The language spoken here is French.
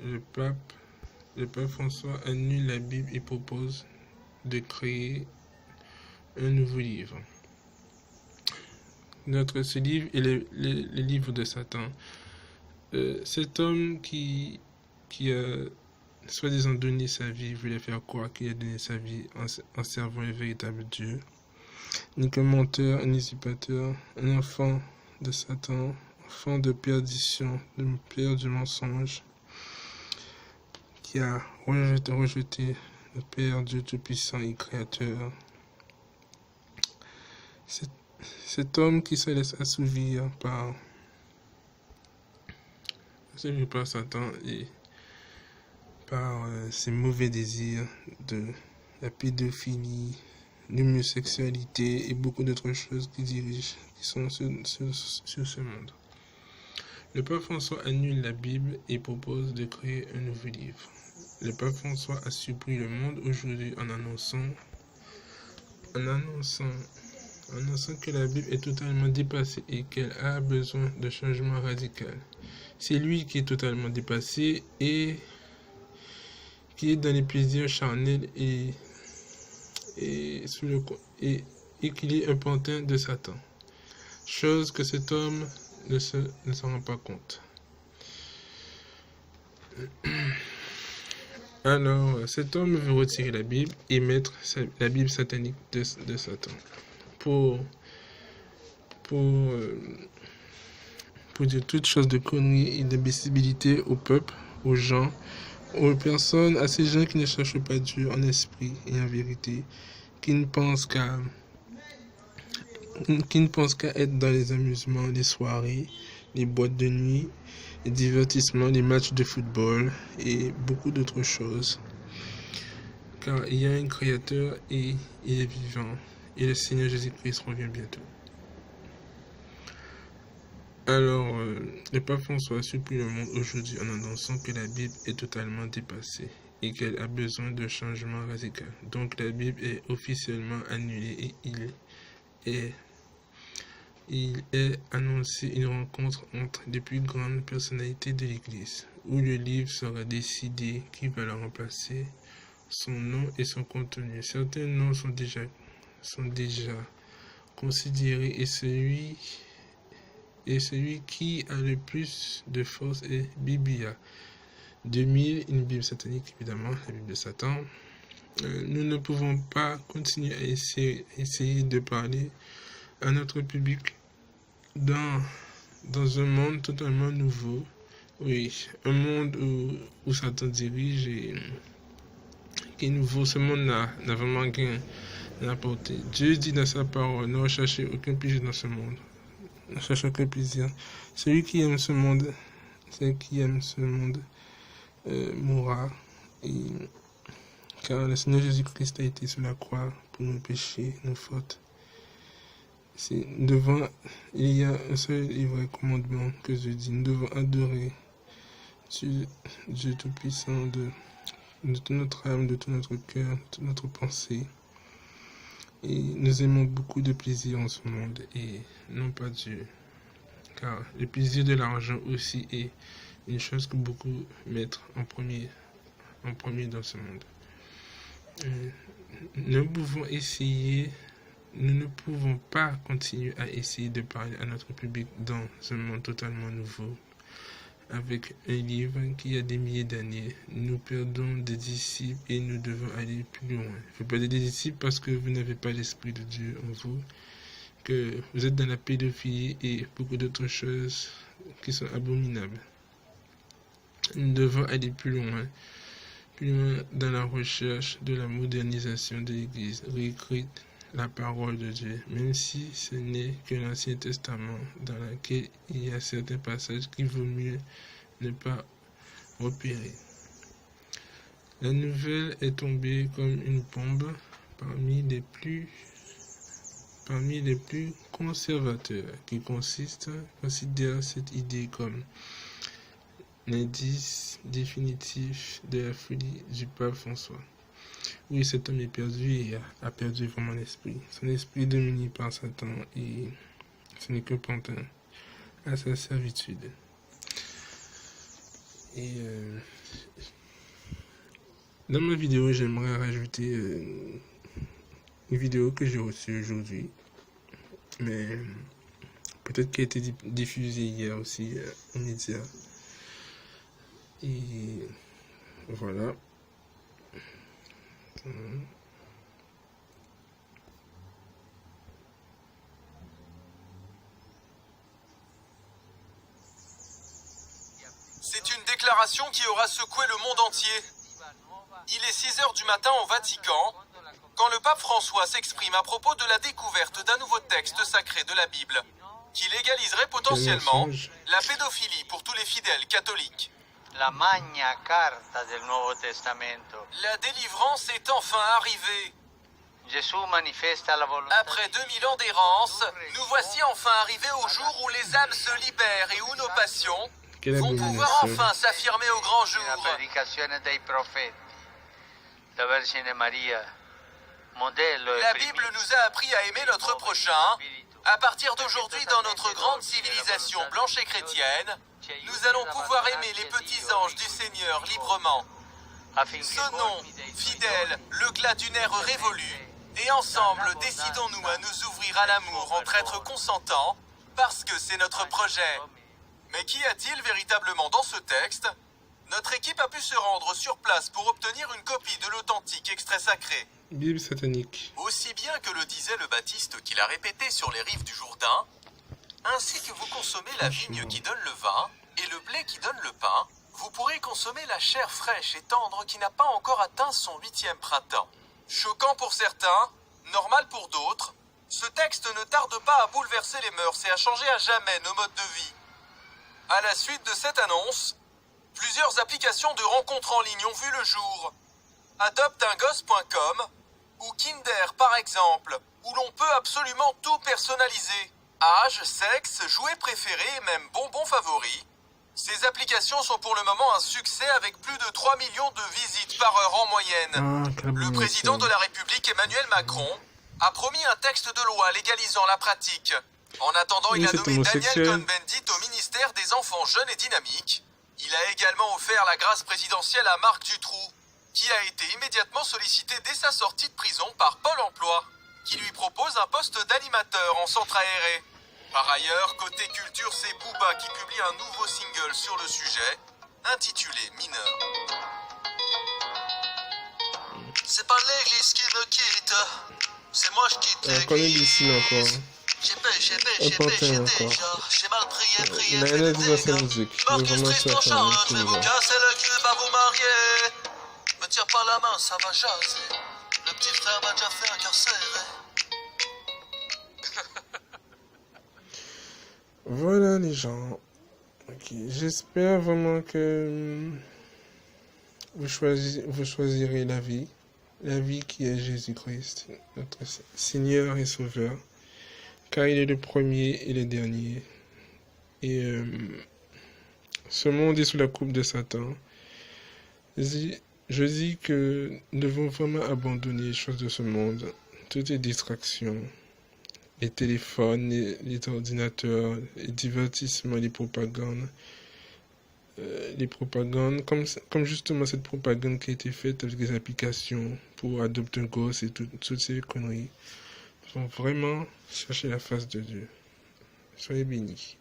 le pape François annule la Bible et propose de créer un nouveau livre. Ce livre est le livre de Satan. Cet homme qui a soi-disant donné sa vie, voulait faire croire qu'il a donné sa vie en servant le véritable Dieu, n'est qu'un menteur, un usurpateur, un enfant de Satan, enfant de perdition, de père du mensonge, qui a rejeté le Père Dieu Tout-Puissant et Créateur. Cet homme qui se laisse assouvir par Satan et par ses mauvais désirs de la pédophilie, l'homosexualité et beaucoup d'autres choses qui sont sur ce monde. Le pape François annule la Bible et propose de créer un nouveau livre. Le pape François a surpris le monde aujourd'hui en annonçant que la Bible est totalement dépassée et qu'elle a besoin de changements radicaux. C'est lui qui est totalement dépassé et qui est dans les plaisirs charnels et qu'il est un pantin de Satan. Chose que cet homme ne s'en rend pas compte. Alors, cet homme veut retirer la Bible et mettre la Bible satanique de Satan pour dire toutes choses de conneries et d'imbécilité au peuple, aux gens, aux personnes, à ces gens qui ne cherchent pas Dieu en esprit et en vérité, qui ne pensent qu'à être dans les amusements, les soirées, les boîtes de nuit, les divertissements, les matchs de football et beaucoup d'autres choses. Car il y a un Créateur et il est vivant. Et le Seigneur Jésus-Christ revient bientôt. Alors, le pape François a surpris le monde aujourd'hui en annonçant que la Bible est totalement dépassée et qu'elle a besoin de changements radicaux. Donc la Bible est officiellement annulée et il est annoncé une rencontre entre les plus grandes personnalités de l'Église, où le livre sera décidé qui va le remplacer, son nom et son contenu. Certains noms sont déjà considérés et celui qui a le plus de force est Biblia. 2000, une Bible satanique évidemment, la Bible de Satan. Nous ne pouvons pas continuer à essayer de parler à notre public dans un monde totalement nouveau. Oui, un monde où Satan dirige et qui est nouveau. Ce monde n'a vraiment rien à apporter. Dieu dit dans sa parole, ne recherchez aucun plaisir dans ce monde. Ne cherchez aucun plaisir. Celui qui aime ce monde, mourra. Car le Seigneur Jésus-Christ a été sur la croix pour nos péchés, nos fautes. Il y a un seul et vrai commandement que je dis. Nous devons adorer Dieu Tout-Puissant de toute notre âme, de tout notre cœur, de toute notre pensée. Et nous aimons beaucoup de plaisir en ce monde et non pas Dieu. Car le plaisir de l'argent aussi est une chose que beaucoup mettent en premier dans ce monde. Nous ne pouvons pas continuer à essayer de parler à notre public dans un monde totalement nouveau. Avec un livre qui a des milliers d'années, nous perdons des disciples et nous devons aller plus loin. Vous perdez des disciples parce que vous n'avez pas l'Esprit de Dieu en vous, que vous êtes dans la pédophilie et beaucoup d'autres choses qui sont abominables. Nous devons aller plus loin dans la recherche de la modernisation de l'Église, réécrire la parole de Dieu, même si ce n'est que l'Ancien Testament dans lequel il y a certains passages qu'il vaut mieux ne pas repérer. La nouvelle est tombée comme une bombe parmi les plus conservateurs qui considèrent cette idée comme l'indice définitif de la folie du pape François. Oui, cet homme est perdu et a perdu vraiment l'esprit. Son esprit est dominé par Satan et ce n'est que pantin à sa servitude. Et Dans ma vidéo, j'aimerais rajouter une vidéo que j'ai reçue aujourd'hui, mais peut-être qu'elle a été diffusée hier aussi aux médias. Et voilà. C'est une déclaration qui aura secoué le monde entier. Il est 6 heures du matin au Vatican, quand le pape François s'exprime à propos de la découverte d'un nouveau texte sacré de la Bible, qui légaliserait potentiellement la pédophilie pour tous les fidèles catholiques. La Magna Carta del Nuovo Testamento. La délivrance est enfin arrivée. Gesù manifesta la volontà. Après 2000 ans d'errance, nous voici enfin arrivés au jour où les âmes se libèrent et où nos passions vont pouvoir enfin s'affirmer au grand jour. La predicazione dei profeti. La Vergine Maria, modello e La Bible nous a appris à aimer notre prochain. À partir d'aujourd'hui, dans notre grande civilisation blanche et chrétienne, nous allons pouvoir aimer les petits anges du Seigneur librement. Sonnons, fidèles, le glas d'une ère révolue, et ensemble décidons-nous à nous ouvrir à l'amour entre êtres consentants, parce que c'est notre projet. Mais qu'y a-t-il véritablement dans ce texte? Notre équipe a pu se rendre sur place pour obtenir une copie de l'authentique extrait sacré. Bible satanique. Aussi bien que le disait le Baptiste qui l'a répété sur les rives du Jourdain, ainsi que vous consommez la vigne qui donne le vin et le blé qui donne le pain, vous pourrez consommer la chair fraîche et tendre qui n'a pas encore atteint son 8e printemps. Choquant pour certains, normal pour d'autres, ce texte ne tarde pas à bouleverser les mœurs et à changer à jamais nos modes de vie. À la suite de cette annonce, plusieurs applications de rencontres en ligne ont vu le jour. Adopteungosse.com ou Kinder par exemple, où l'on peut absolument tout personnaliser. Âge, sexe, jouets préférés et même bonbons favoris. Ces applications sont pour le moment un succès avec plus de 3 millions de visites par heure en moyenne. Le président de la République Emmanuel Macron a promis un texte de loi légalisant la pratique. En attendant, il a nommé Daniel Cohn-Bendit au ministère des Enfants jeunes et dynamiques. Il a également offert la grâce présidentielle à Marc Dutroux, qui a été immédiatement sollicité dès sa sortie de prison par Pôle emploi, qui lui propose un poste d'animateur en centre aéré. Par ailleurs, côté culture, c'est Booba qui publie un nouveau single sur le sujet, intitulé Mineur. C'est pas l'église qui me quitte, c'est moi je quitte l'église. J'ai péché déjà, j'ai mal prié Mais elle dit dans sa musique. Mort du triste en charge, je vais vous casser le cul, pas vous marier. Me tire pas la main, ça va jaser. Le petit frère m'a déjà fait un cœur serré. Voilà les gens. Ok, j'espère vraiment que vous choisirez la vie qui est Jésus-Christ, notre Seigneur et Sauveur, car il est le premier et le dernier. Et ce monde est sous la coupe de Satan. Je dis que nous devons vraiment abandonner les choses de ce monde, toutes les distractions, les téléphones, les ordinateurs, les divertissements, les propagandes, comme justement cette propagande qui a été faite avec des applications pour adopter un gosse et toutes ces conneries. Il faut vraiment chercher la face de Dieu. Soyez bénis.